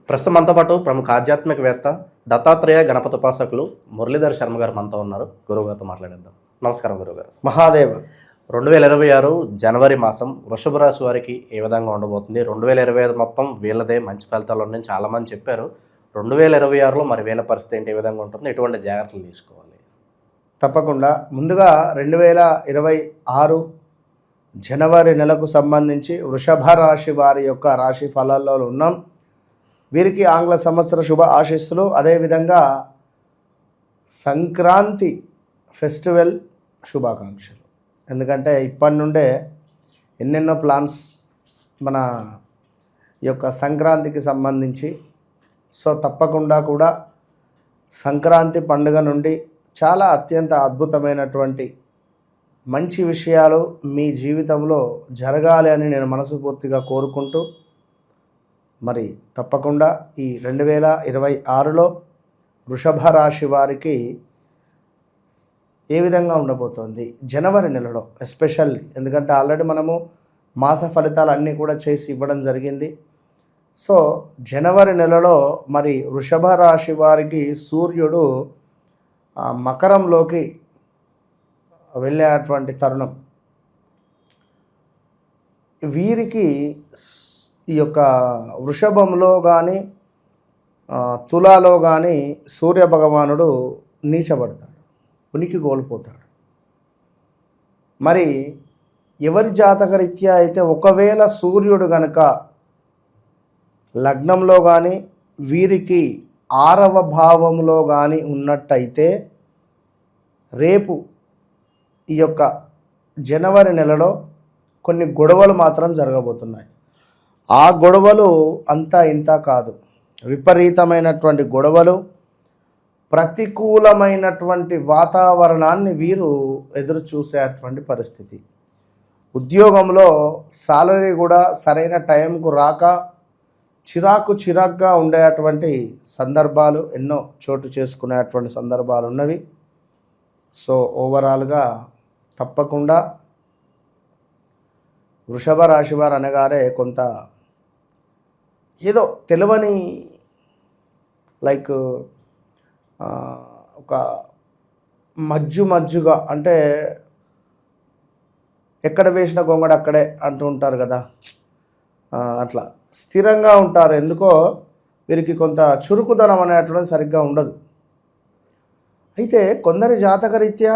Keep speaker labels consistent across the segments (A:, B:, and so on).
A: ప్రస్తుతం మనతో పాటు ప్రముఖ ఆధ్యాత్మికవేత్త దత్తాత్రేయ గణపతి ఉపాసకులు మురళీధర్ శర్మ గారు మనతో ఉన్నారు. గురువుగారితో మాట్లాడేద్దాం. నమస్కారం గురువుగారు.
B: మహాదేవ్.
A: 2026 జనవరి మాసం వృషభ రాశి వారికి ఏ విధంగా ఉండబోతుంది? 2025 మొత్తం వీళ్ళదే మంచి ఫలితాలు ఉన్నాయని చాలామంది చెప్పారు. 2026లో మరి వీళ్ళ పరిస్థితి ఏంటి, ఏ విధంగా ఉంటుంది, ఎటువంటి జాగ్రత్తలు తీసుకోవాలి?
B: తప్పకుండా ముందుగా 2026 జనవరి నెలకు సంబంధించి వృషభ రాశి వారి యొక్క రాశి ఫలాల్లో ఉన్నాం. వీరికి ఆంగ్ల సంవత్సర శుభ ఆశీస్సులు. అదేవిధంగా సంక్రాంతి ఫెస్టివల్ శుభాకాంక్షలు. ఎందుకంటే ఇప్పటి నుండే ఎన్నెన్నో ప్లాన్స్ మన యొక్క సంక్రాంతికి సంబంధించి. సో తప్పకుండా కూడా సంక్రాంతి పండుగ నుండి చాలా అత్యంత అద్భుతమైనటువంటి మంచి విషయాలు మీ జీవితంలో జరగాలి అని నేను మనస్ఫూర్తిగా కోరుకుంటూ, మరి తప్పకుండా ఈ 2026లో వృషభ రాశి వారికి ఏ విధంగా ఉండబోతోంది జనవరి నెలలో ఎస్పెషల్లీ, ఎందుకంటే ఆల్రెడీ మనము మాస ఫలితాలు అన్నీ కూడా చేసి ఇవ్వడం జరిగింది. సో జనవరి నెలలో మరి వృషభ రాశి వారికి సూర్యుడు మకరంలోకి వెళ్ళేటువంటి తరుణం. వీరికి ఈ యొక్క వృషభంలో కానీ తులాలో కానీ సూర్య భగవానుడు నీచబడతాడు, ఉనికి కోల్పోతాడు. మరి ఎవరి జాతకరీత్యా అయితే ఒకవేళ సూర్యుడు గనక లగ్నంలో కానీ వీరికి 6వ భావంలో కానీ ఉన్నట్టయితే రేపు ఈ యొక్క జనవరి నెలలో కొన్ని గొడవలు మాత్రం జరగబోతున్నాయి. ఆ గొడవలు అంతా ఇంత కాదు, విపరీతమైనటువంటి గొడవలు, ప్రతికూలమైనటువంటి వాతావరణాన్ని వీరు ఎదురు చూసేటువంటి పరిస్థితి. ఉద్యోగంలో సాలరీ కూడా సరైన టైంకు రాక చిరాకుగా ఉండేటువంటి సందర్భాలు ఎన్నో చోటు చేసుకునేటువంటి సందర్భాలు ఉన్నవి. సో ఓవరాల్గా తప్పకుండా వృషభ రాశి వారు అనగానే కొంత ఏదో తెలియని లైక్ ఒక మజ్జుగా, అంటే ఎక్కడ వేసిన గొంగడ అక్కడే అంటూ ఉంటారు కదా, అట్లా స్థిరంగా ఉంటారు. ఎందుకో వీరికి కొంత చురుకుదనం అనేటువంటిది సరిగ్గా ఉండదు. అయితే కొందరి జాతకరీత్యా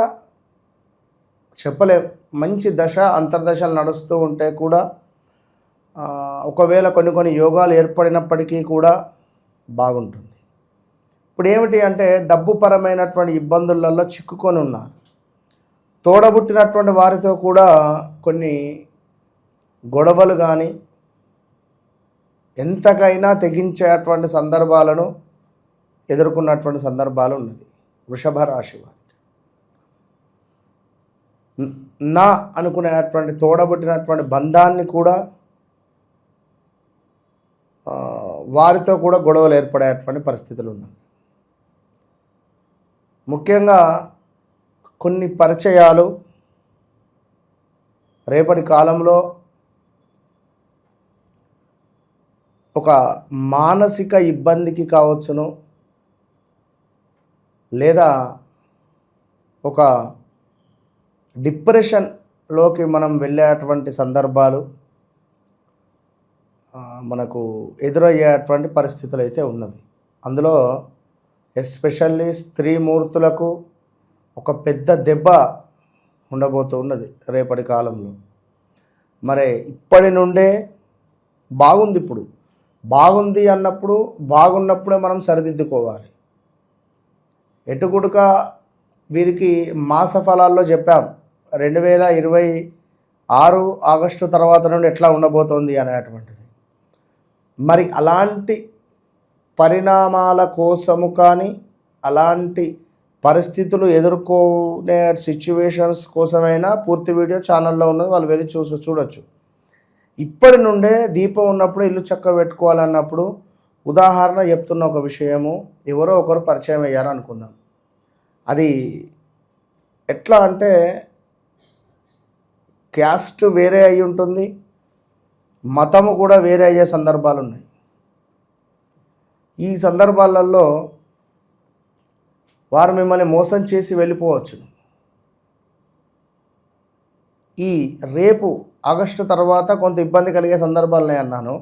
B: చెప్పలేం, మంచి దశ అంతర్దశలు నడుస్తూ ఉంటే కూడా ఒకవేళ కొన్ని యోగాలు ఏర్పడినప్పటికీ కూడా బాగుంటుంది. ఇప్పుడు ఏమిటి అంటే డబ్బు పరమైనటువంటి ఇబ్బందులలో చిక్కుకొని ఉన్నారు. తోడబుట్టినటువంటి వారితో కూడా కొన్ని గొడవలు కానీ ఎంతకైనా తెగించేటువంటి సందర్భాలను ఎదుర్కొన్నటువంటి సందర్భాలు ఉన్నవి వృషభ రాశి వారికి. నా అనుకునేటువంటి తోడబుట్టినటువంటి బంధాన్ని కూడా వారితో కూడా గొడవలు ఏర్పడేటువంటి పరిస్థితులు ఉన్నాయి. ముఖ్యంగా కొన్ని పరిచయాలు రేపటి కాలంలో ఒక మానసిక ఇబ్బందికి కావచ్చును, లేదా ఒక డిప్రెషన్లోకి మనం వెళ్ళేటువంటి సందర్భాలు మనకు ఎదురయ్యేటువంటి పరిస్థితులు అయితే ఉన్నవి. అందులో ఎస్పెషల్లీ స్త్రీమూర్తులకు ఒక పెద్ద దెబ్బ ఉండబోతూ ఉన్నది రేపటి కాలంలో. మరి ఇప్పటి నుండే బాగుంది, ఇప్పుడు బాగుంది అన్నప్పుడు బాగున్నప్పుడే మనం సరిదిద్దుకోవాలి. ఎటుకుడుక వీరికి మాస ఫలాల్లో చెప్పాం 2026 ఆగస్టు తర్వాత నుండి ఎట్లా ఉండబోతోంది అనేటువంటిది. మరి అలాంటి పరిణామాల కోసము కానీ అలాంటి పరిస్థితులు ఎదుర్కొనే సిచ్యువేషన్స్ కోసమైనా పూర్తి వీడియో ఛానల్లో ఉన్నది, వాళ్ళు వెళ్ళి చూడొచ్చు. ఇప్పటి నుండే దీపం ఉన్నప్పుడు ఇల్లు చక్క పెట్టుకోవాలన్నప్పుడు ఉదాహరణ చెప్తున్న ఒక విషయము, ఎవరో ఒకరు పరిచయం అయ్యారు అనుకుందాం. అది ఎట్లా అంటే క్యాస్ట్ వేరే అయి ఉంటుంది, మతము కూడా వేరే అయ్యే సందర్భాలు ఉన్నాయి. ఈ సందర్భాలలో వారు మిమ్మల్ని మోసం చేసి వెళ్ళిపోవచ్చు. ఈ రేపు ఆగస్టు తర్వాత కొంత ఇబ్బంది కలిగే సందర్భాలనే అన్నాను.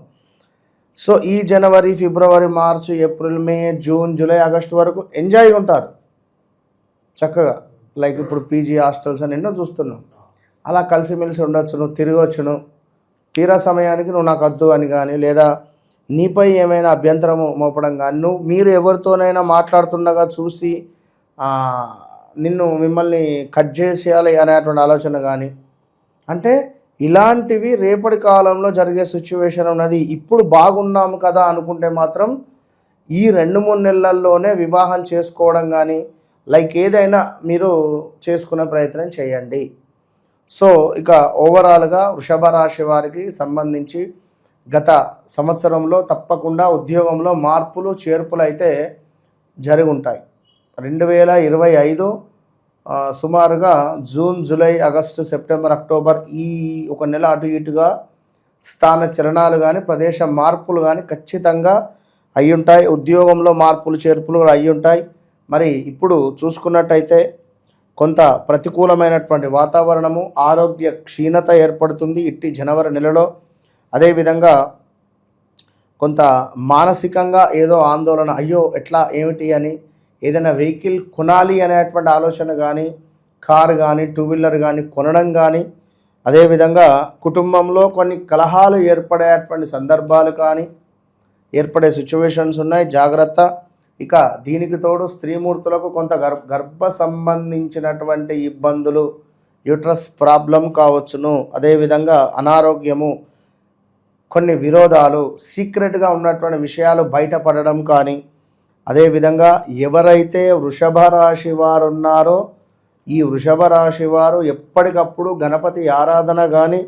B: సో ఈ జనవరి, ఫిబ్రవరి, మార్చి, ఏప్రిల్, మే, జూన్, జూలై, ఆగస్టు వరకు ఎంజాయ్గా ఉంటారు చక్కగా. లైక్ ఇప్పుడు పీజీ హాస్టల్స్ అని ఎన్నో చూస్తున్నాం. అలా కలిసిమెలిసి ఉండొచ్చును, తిరగవచ్చును. తీరా సమయానికి నువ్వు నాకు వద్దు అని కానీ, లేదా నీపై ఏమైనా అభ్యంతరము మోపడం కానీ, మీరు ఎవరితోనైనా మాట్లాడుతుండగా చూసి మిమ్మల్ని కట్ చేసేయాలి అనేటువంటి ఆలోచన కానీ, అంటే ఇలాంటివి రేపటి కాలంలో జరిగే సిచ్యువేషన్ ఉన్నది. ఇప్పుడు బాగున్నాము కదా అనుకుంటే మాత్రం ఈ 2-3 నెలల్లోనే వివాహం చేసుకోవడం కానీ లైక్ ఏదైనా మీరు చేసుకునే ప్రయత్నం చేయండి. సో ఇక ఓవరాల్గా వృషభ రాశి వారికి సంబంధించి గత సంవత్సరంలో తప్పకుండా ఉద్యోగంలో మార్పులు చేర్పులు అయితే జరిగి ఉంటాయి. 2025 సుమారుగా June, July, August, September, October ఈ ఒక నెల అటు ఇటుగా స్థాన చలనాలు కానీ ప్రదేశ మార్పులు కానీ ఖచ్చితంగా అయ్యుంటాయి. ఉద్యోగంలో మార్పులు చేర్పులు అయ్యుంటాయి. మరి ఇప్పుడు చూసుకున్నట్టయితే కొంత ప్రతికూలమైనటువంటి వాతావరణము, ఆరోగ్య క్షీణత ఏర్పడుతుంది ఇట్టి జనవరి నెలలో. అదేవిధంగా కొంత మానసికంగా ఏదో ఆందోళన, అయ్యో ఎట్లా ఏమిటి అని, ఏదైనా వెహికల్ కొనాలి అనేటువంటి ఆలోచన కానీ, కారు కానీ, 2 వీలర్ కానీ కొనడం కానీ, అదేవిధంగా కుటుంబంలో కొన్ని కలహాలు ఏర్పడేటువంటి సందర్భాలు కానీ ఏర్పడే సిచ్యువేషన్స్ ఉన్నాయి, జాగ్రత్త. ఇక దీనికి తోడు స్త్రీమూర్తులకు కొంత గర్భ సంబంధించినటువంటి ఇబ్బందులు, యూట్రస్ ప్రాబ్లం కావచ్చును. అదేవిధంగా అనారోగ్యము, కొన్ని విరోధాలు, సీక్రెట్గా ఉన్నటువంటి విషయాలు బయటపడడం కానీ, అదేవిధంగా ఎవరైతే వృషభ రాశి వారు ఉన్నారో ఈ వృషభ రాశి వారు ఎప్పటికప్పుడు గణపతి ఆరాధన కానీ,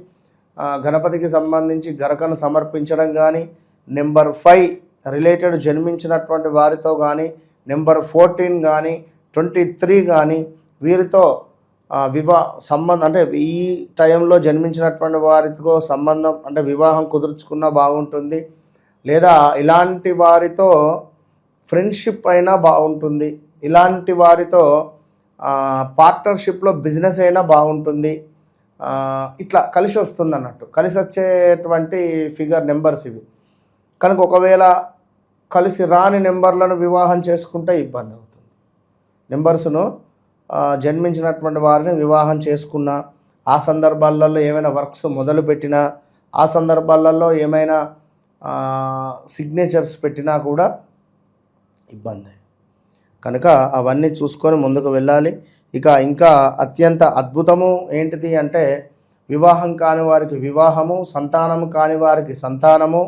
B: గణపతికి సంబంధించి గరకను సమర్పించడం కానీ, నెంబర్ 5 రిలేటెడ్ జన్మించినటువంటి వారితో కానీ, నెంబర్ 14 కానీ, 23 కానీ వీరితో సంబంధం అంటే ఈ టైంలో జన్మించినటువంటి వారితో సంబంధం అంటే వివాహం కుదుర్చుకున్నా బాగుంటుంది. లేదా ఇలాంటి వారితో ఫ్రెండ్షిప్ అయినా బాగుంటుంది. ఇలాంటి వారితో పార్ట్నర్షిప్లో బిజినెస్ అయినా బాగుంటుంది. ఇట్లా కలిసి వస్తుంది అన్నట్టు, కలిసి వచ్చేటువంటి ఫిగర్ నెంబర్స్ ఇవి. కనుక ఒకవేళ కలిసి రాని నెంబర్లను వివాహం చేసుకుంటే ఇబ్బంది అవుతుంది. నెంబర్స్ను జన్మించినటువంటి వారిని వివాహం చేసుకున్నా, ఆ సందర్భాలలో ఏమైనా వర్క్స్ మొదలుపెట్టినా, ఆ సందర్భాలలో ఏమైనా సిగ్నేచర్స్ పెట్టినా కూడా ఇబ్బంది. కనుక అవన్నీ చూసుకొని ముందుకు వెళ్ళాలి. ఇంకా అత్యంత అద్భుతము ఏంటిది అంటే వివాహం కాని వారికి వివాహము, సంతానం కాని వారికి సంతానము,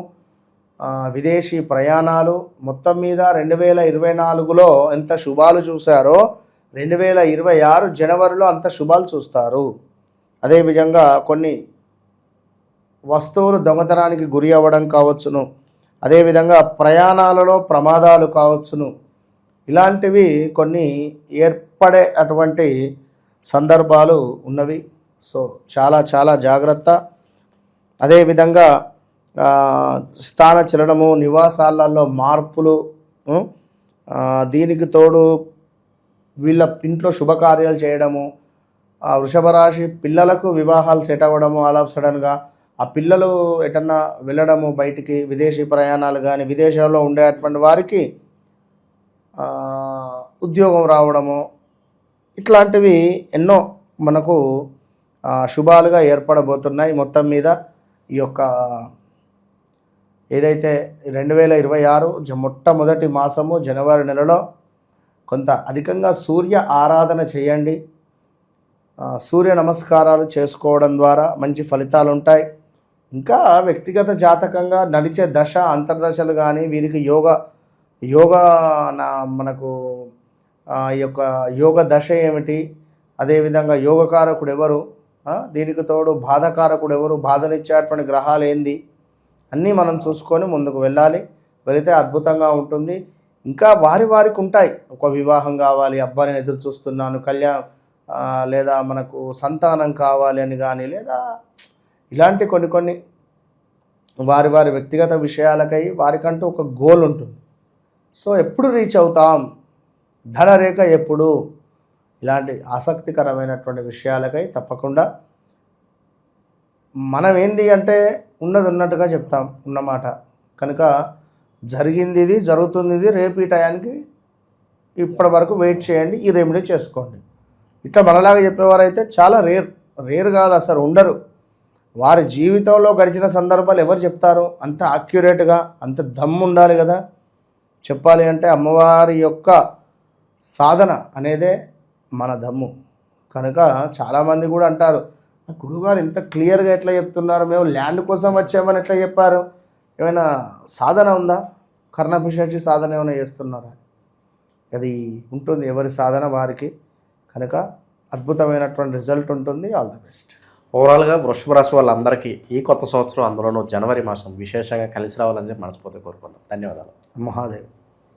B: విదేశీ ప్రయాణాలు. మొత్తం మీద 2024లో ఎంత శుభాలు చూశారో 2026 జనవరిలో అంత శుభాలు చూస్తారు. అదేవిధంగా కొన్ని వస్తువులు దొంగతనానికి గురి అవ్వడం కావచ్చును, అదేవిధంగా ప్రయాణాలలో ప్రమాదాలు కావచ్చును. ఇలాంటివి కొన్ని ఏర్పడే అటువంటి సందర్భాలు ఉన్నవి. సో చాలా చాలా జాగ్రత్త. అదేవిధంగా స్థాన చలనము, నివాసాలలో మార్పులు, దీనికి తోడు వీళ్ళ ఇంట్లో శుభకార్యాలు చేయడము, వృషభ రాశి పిల్లలకు వివాహాలు సెట్ అవ్వడము, ఆల్ ఆఫ్ సడన్గా ఆ పిల్లలు ఎటన్నా వెళ్ళడము బయటికి, విదేశీ ప్రయాణాలు కానీ, విదేశాల్లో ఉండేటువంటి వారికి ఉద్యోగం రావడము, ఇట్లాంటివి ఎన్నో మనకు శుభాలుగా ఏర్పడబోతున్నాయి. మొత్తం మీద ఈ యొక్క ఏదైతే 2026 మొట్టమొదటి మాసము జనవరి నెలలో కొంత అధికంగా సూర్య ఆరాధన చేయండి. సూర్య నమస్కారాలు చేసుకోవడం ద్వారా మంచి ఫలితాలు ఉంటాయి. ఇంకా వ్యక్తిగత జాతకంగా నడిచే దశ అంతర్దశలు కానీ వీరికి మనకు ఈ యొక్క యోగ దశ ఏమిటి, అదేవిధంగా యోగకారకుడు ఎవరు, దీనికి తోడు బాధకారకుడు ఎవరు, బాధనిచ్చేటువంటి గ్రహాలు ఏంది, అన్నీ మనం చూసుకొని ముందుకు వెళ్ళాలి. వెళితే అద్భుతంగా ఉంటుంది. ఇంకా వారికి ఉంటాయి. ఒక వివాహం కావాలి, అబ్బాయిని ఎదురు చూస్తున్నాను, లేదా మనకు సంతానం కావాలి అని కానీ, లేదా ఇలాంటి కొన్ని వారి వ్యక్తిగత విషయాలకై వారికంటూ ఒక గోల్ ఉంటుంది. సో ఎప్పుడు రీచ్ అవుతాం, ధనరేఖ ఎప్పుడు, ఇలాంటి ఆసక్తికరమైనటువంటి విషయాలకై తప్పకుండా మనం ఏంది అంటే ఉన్నది ఉన్నట్టుగా చెప్తాం ఉన్నమాట. కనుక జరిగింది ఇది, జరుగుతుంది ఇది, రేపు ఈ టయానికి ఇప్పటి వరకు వెయిట్ చేయండి, ఈ రెమెడీ చేసుకోండి. ఇట్లా మనలాగా చెప్పేవారైతే చాలా రేర్ కాదు, అసలు ఉండరు. వారి జీవితంలో గడిచిన సందర్భాలు ఎవరు చెప్తారు? అంత యాక్యురేట్గా, అంత దమ్ము ఉండాలి కదా చెప్పాలి అంటే. అమ్మవారి యొక్క సాధన అనేదే మన దమ్ము. కనుక చాలామంది కూడా అంటారు, గురువుగారు ఇంత క్లియర్గా ఎట్లా చెప్తున్నారు, మేము ల్యాండ్ కోసం వచ్చామని ఎట్లా చెప్పారు, ఏమైనా సాధన ఉందా, కర్ణపిశాచి సాధన ఏమైనా చేస్తున్నారా? అది ఉంటుంది, ఎవరి సాధన వారికి. కనుక అద్భుతమైనటువంటి రిజల్ట్ ఉంటుంది. All the best.
A: ఓవరాల్గా వృషభ రాశి వాళ్ళందరికీ ఈ కొత్త సంవత్సరం, అందులోనూ జనవరి మాసం విశేషంగా కలిసి రావాలని చెప్పి మనస్ఫూర్తిగా కోరుకుందాం. ధన్యవాదాలు.
B: మహాదేవ్.